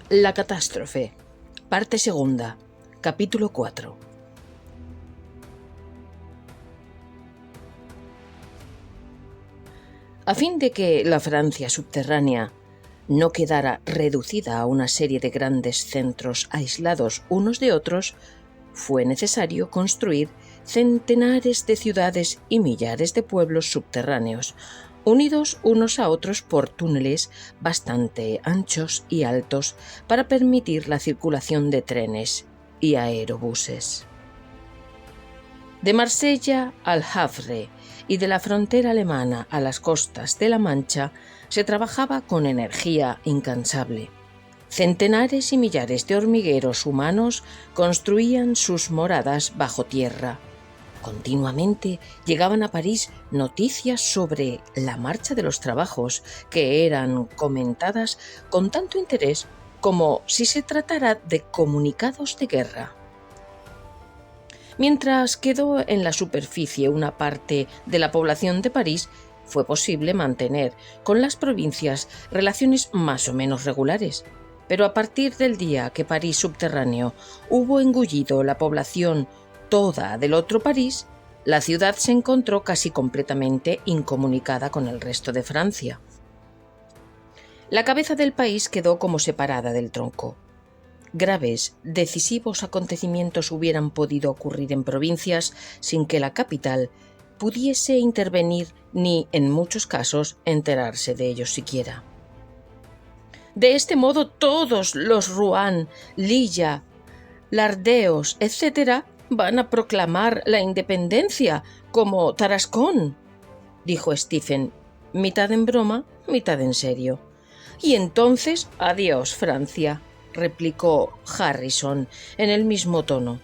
La catástrofe. Parte segunda. Capítulo 4. A fin de que la Francia subterránea no quedara reducida a una serie de grandes centros aislados unos de otros, fue necesario construir centenares de ciudades y millares de pueblos subterráneos, unidos unos a otros por túneles bastante anchos y altos para permitir la circulación de trenes y aerobuses. De Marsella al Havre y de la frontera alemana a las costas de la Mancha se trabajaba con energía incansable. Centenares y millares de hormigueros humanos construían sus moradas bajo tierra. Continuamente llegaban a París noticias sobre la marcha de los trabajos, que eran comentadas con tanto interés como si se tratara de comunicados de guerra. Mientras quedó en la superficie una parte de la población de París, fue posible mantener con las provincias relaciones más o menos regulares. Pero a partir del día que París subterráneo hubo engullido la población toda del otro París, la ciudad se encontró casi completamente incomunicada con el resto de Francia. La cabeza del país quedó como separada del tronco. Graves, decisivos acontecimientos hubieran podido ocurrir en provincias sin que la capital pudiese intervenir ni, en muchos casos, enterarse de ellos siquiera. De este modo, todos los Rouen, Lilla, Lardeos, etc., van a proclamar la independencia, como Tarascón, dijo Stephen, mitad en broma, mitad en serio. Y entonces, adiós, Francia, replicó Harrison en el mismo tono.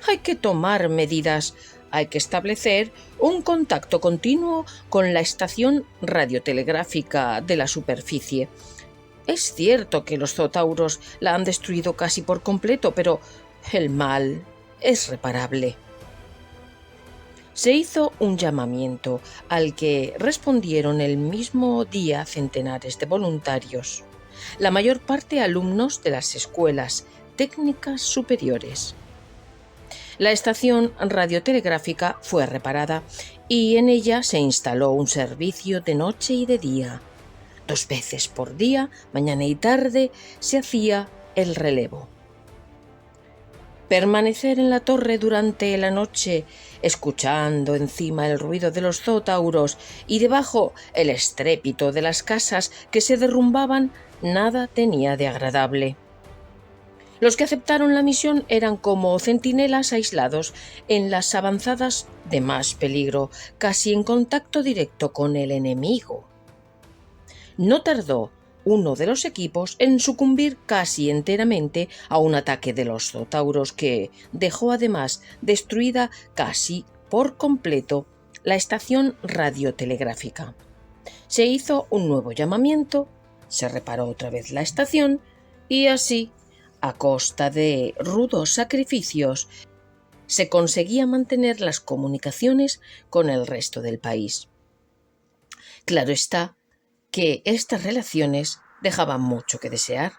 Hay que tomar medidas. Hay que establecer un contacto continuo con la estación radiotelegráfica de la superficie. Es cierto que los zootauros la han destruido casi por completo, pero el mal es reparable. Se hizo un llamamiento al que respondieron el mismo día centenares de voluntarios, la mayor parte alumnos de las escuelas técnicas superiores. La estación radiotelegráfica fue reparada y en ella se instaló un servicio de noche y de día. 2 veces por día, mañana y tarde, se hacía el relevo. Permanecer en la torre durante la noche, escuchando encima el ruido de los zootauros y debajo el estrépito de las casas que se derrumbaban, nada tenía de agradable. Los que aceptaron la misión eran como centinelas aislados en las avanzadas de más peligro, casi en contacto directo con el enemigo. No tardó uno de los equipos en sucumbir casi enteramente a un ataque de los zootauros que dejó además destruida casi por completo la estación radiotelegráfica. Se hizo un nuevo llamamiento, se reparó otra vez la estación y así, a costa de rudos sacrificios, se conseguía mantener las comunicaciones con el resto del país. Claro está que estas relaciones dejaban mucho que desear,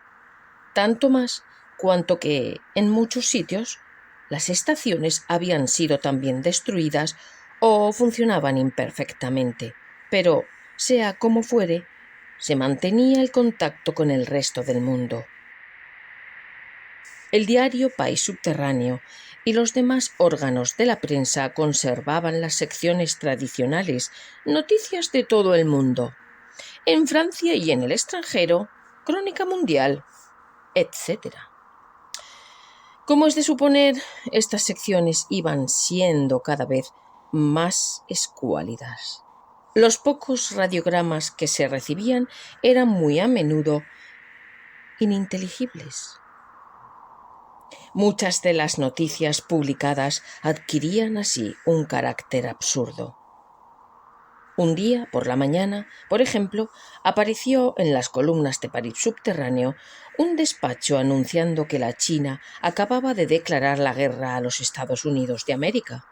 tanto más cuanto que en muchos sitios las estaciones habían sido también destruidas o funcionaban imperfectamente, pero, sea como fuere, se mantenía el contacto con el resto del mundo. El diario País Subterráneo y los demás órganos de la prensa conservaban las secciones tradicionales, noticias de todo el mundo. En Francia y en el extranjero, crónica mundial, etc. Como es de suponer, estas secciones iban siendo cada vez más escuálidas. Los pocos radiogramas que se recibían eran muy a menudo ininteligibles. Muchas de las noticias publicadas adquirían así un carácter absurdo. Un día, por la mañana, por ejemplo, apareció en las columnas de París Subterráneo un despacho anunciando que la China acababa de declarar la guerra a los Estados Unidos de América.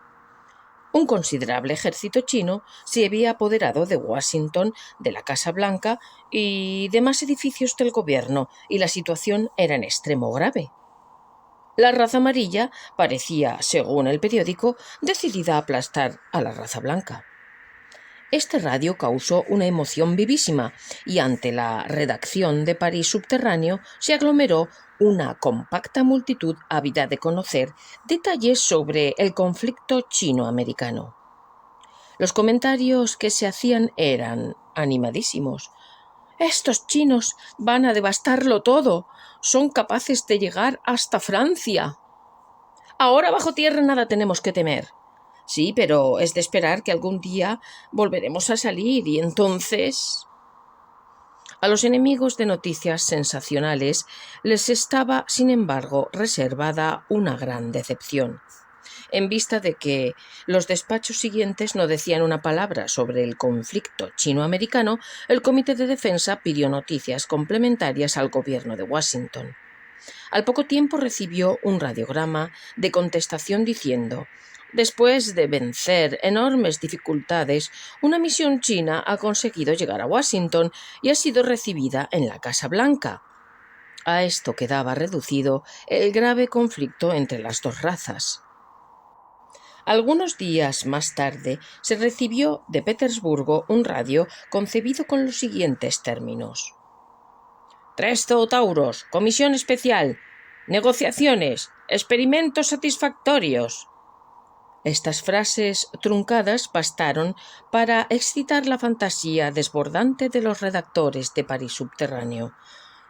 Un considerable ejército chino se había apoderado de Washington, de la Casa Blanca y demás edificios del gobierno, y la situación era en extremo grave. La raza amarilla parecía, según el periódico, decidida a aplastar a la raza blanca. Este radio causó una emoción vivísima y ante la redacción de París Subterráneo se aglomeró una compacta multitud ávida de conocer detalles sobre el conflicto chino-americano. Los comentarios que se hacían eran animadísimos. «Estos chinos van a devastarlo todo. Son capaces de llegar hasta Francia. Ahora bajo tierra nada tenemos que temer. Sí, pero es de esperar que algún día volveremos a salir y entonces...». A los enemigos de noticias sensacionales les estaba, sin embargo, reservada una gran decepción. En vista de que los despachos siguientes no decían una palabra sobre el conflicto chino-americano, el Comité de Defensa pidió noticias complementarias al gobierno de Washington. Al poco tiempo recibió un radiograma de contestación diciendo: «Después de vencer enormes dificultades, una misión china ha conseguido llegar a Washington y ha sido recibida en la Casa Blanca». A esto quedaba reducido el grave conflicto entre las dos razas. Algunos días más tarde se recibió de Petersburgo un radio concebido con los siguientes términos: «3 zootauros, comisión especial, negociaciones, experimentos satisfactorios». Estas frases truncadas bastaron para excitar la fantasía desbordante de los redactores de París Subterráneo.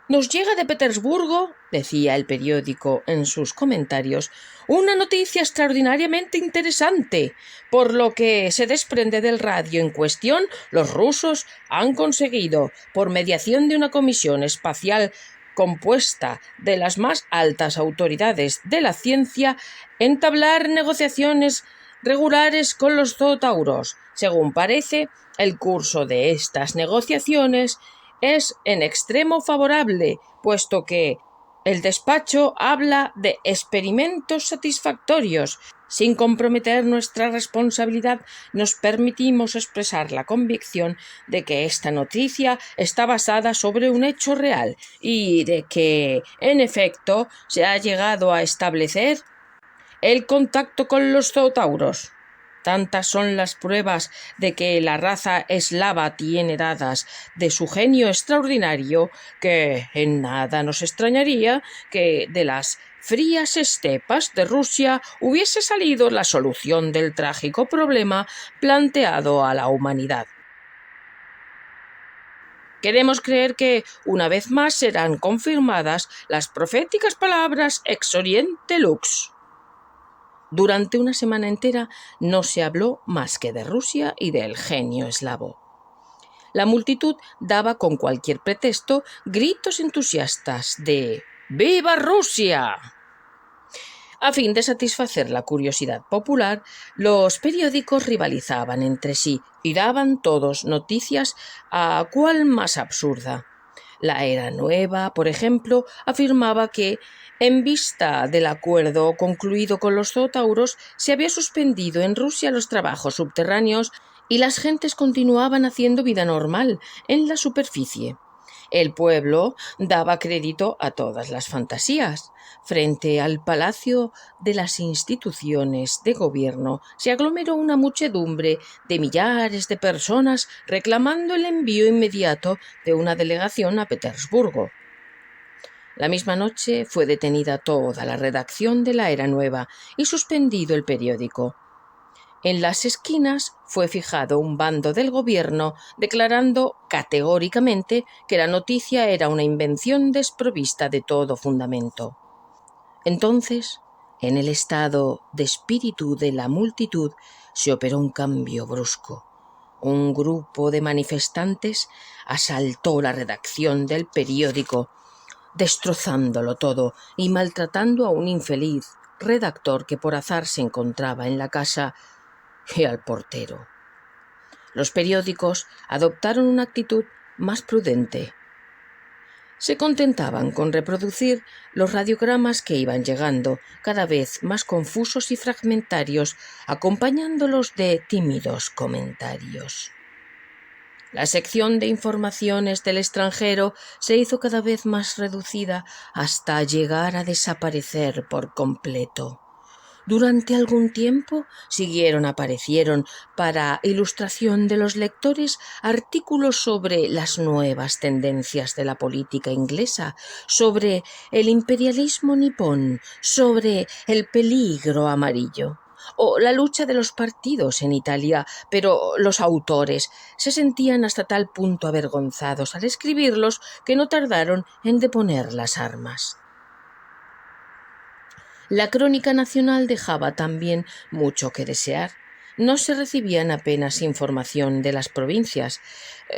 «Nos llega de Petersburgo», decía el periódico en sus comentarios, «una noticia extraordinariamente interesante. Por lo que se desprende del radio en cuestión, los rusos han conseguido, por mediación de una comisión espacial compuesta de las más altas autoridades de la ciencia, entablar negociaciones regulares con los zootauros. Según parece, el curso de estas negociaciones es en extremo favorable, puesto que el despacho habla de experimentos satisfactorios. Sin comprometer nuestra responsabilidad, nos permitimos expresar la convicción de que esta noticia está basada sobre un hecho real y de que, en efecto, se ha llegado a establecer el contacto con los zootauros. Tantas son las pruebas de que la raza eslava tiene dadas de su genio extraordinario que en nada nos extrañaría que de las frías estepas de Rusia hubiese salido la solución del trágico problema planteado a la humanidad. Queremos creer que, una vez más, serán confirmadas las proféticas palabras ex oriente lux. Durante una semana entera no se habló más que de Rusia y del genio eslavo. La multitud daba con cualquier pretexto gritos entusiastas de «¡Viva Rusia!». A fin de satisfacer la curiosidad popular, los periódicos rivalizaban entre sí y daban todos noticias a cual más absurda. La Era Nueva, por ejemplo, afirmaba que, en vista del acuerdo concluido con los zootauros, se había suspendido en Rusia los trabajos subterráneos y las gentes continuaban haciendo vida normal en la superficie. El pueblo daba crédito a todas las fantasías. Frente al Palacio de las Instituciones de Gobierno se aglomeró una muchedumbre de millares de personas reclamando el envío inmediato de una delegación a Petersburgo. La misma noche fue detenida toda la redacción de la Era Nueva y suspendido el periódico. En las esquinas fue fijado un bando del gobierno declarando categóricamente que la noticia era una invención desprovista de todo fundamento. Entonces, en el estado de espíritu de la multitud, se operó un cambio brusco. Un grupo de manifestantes asaltó la redacción del periódico, destrozándolo todo y maltratando a un infeliz redactor que por azar se encontraba en la casa y al portero. Los periódicos adoptaron una actitud más prudente. Se contentaban con reproducir los radiogramas que iban llegando, cada vez más confusos y fragmentarios, acompañándolos de tímidos comentarios. La sección de informaciones del extranjero se hizo cada vez más reducida hasta llegar a desaparecer por completo. Durante algún tiempo aparecieron para ilustración de los lectores artículos sobre las nuevas tendencias de la política inglesa, sobre el imperialismo nipón, sobre el peligro amarillo o la lucha de los partidos en Italia, pero los autores se sentían hasta tal punto avergonzados al escribirlos que no tardaron en deponer las armas. La crónica nacional dejaba también mucho que desear. No se recibían apenas información de las provincias.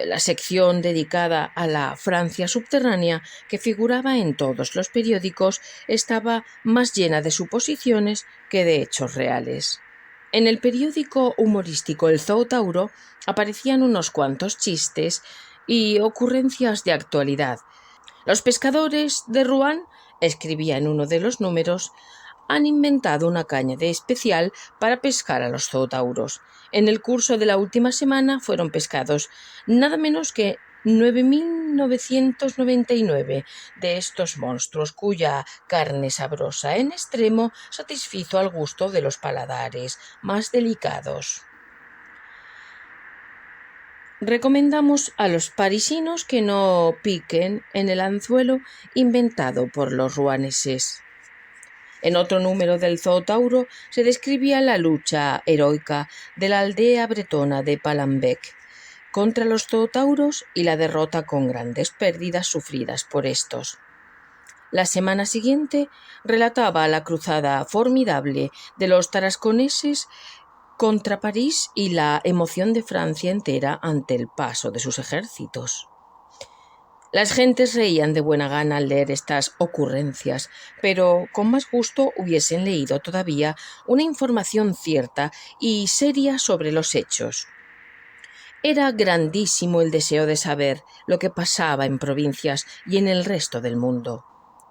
La sección dedicada a la Francia subterránea, que figuraba en todos los periódicos, estaba más llena de suposiciones que de hechos reales. En el periódico humorístico El Zootauro aparecían unos cuantos chistes y ocurrencias de actualidad. Los pescadores de Rouen, escribía en uno de los números, han inventado una caña de especial para pescar a los zootauros. En el curso de la última semana fueron pescados nada menos que 9.999 de estos monstruos, cuya carne sabrosa en extremo satisfizo al gusto de los paladares más delicados. Recomendamos a los parisinos que no piquen en el anzuelo inventado por los ruaneses. En otro número del Zootauro se describía la lucha heroica de la aldea bretona de Palambec contra los zootauros y la derrota con grandes pérdidas sufridas por estos. La semana siguiente relataba la cruzada formidable de los tarasconeses contra París y la emoción de Francia entera ante el paso de sus ejércitos. Las gentes reían de buena gana al leer estas ocurrencias, pero con más gusto hubiesen leído todavía una información cierta y seria sobre los hechos. Era grandísimo el deseo de saber lo que pasaba en provincias y en el resto del mundo.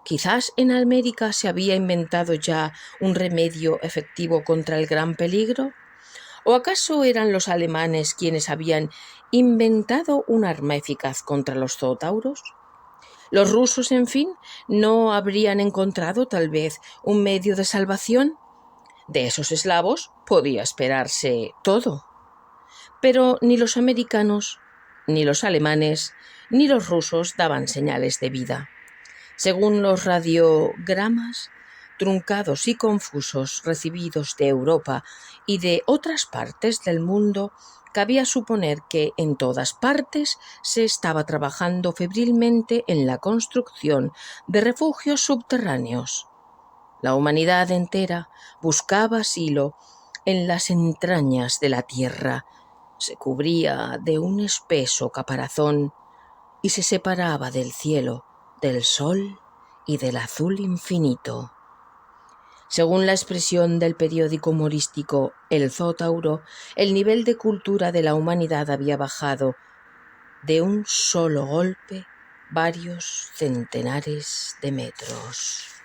Quizás en América se había inventado ya un remedio efectivo contra el gran peligro. ¿O acaso eran los alemanes quienes habían inventado un arma eficaz contra los zootauros? ¿Los rusos, en fin, no habrían encontrado tal vez un medio de salvación? De esos eslavos podía esperarse todo. Pero ni los americanos, ni los alemanes, ni los rusos daban señales de vida. Según los radiogramas truncados y confusos recibidos de Europa y de otras partes del mundo, cabía suponer que en todas partes se estaba trabajando febrilmente en la construcción de refugios subterráneos. La humanidad entera buscaba asilo en las entrañas de la tierra, se cubría de un espeso caparazón y se separaba del cielo, del sol y del azul infinito. Según la expresión del periódico humorístico El Zootauro, el nivel de cultura de la humanidad había bajado de un solo golpe varios centenares de metros.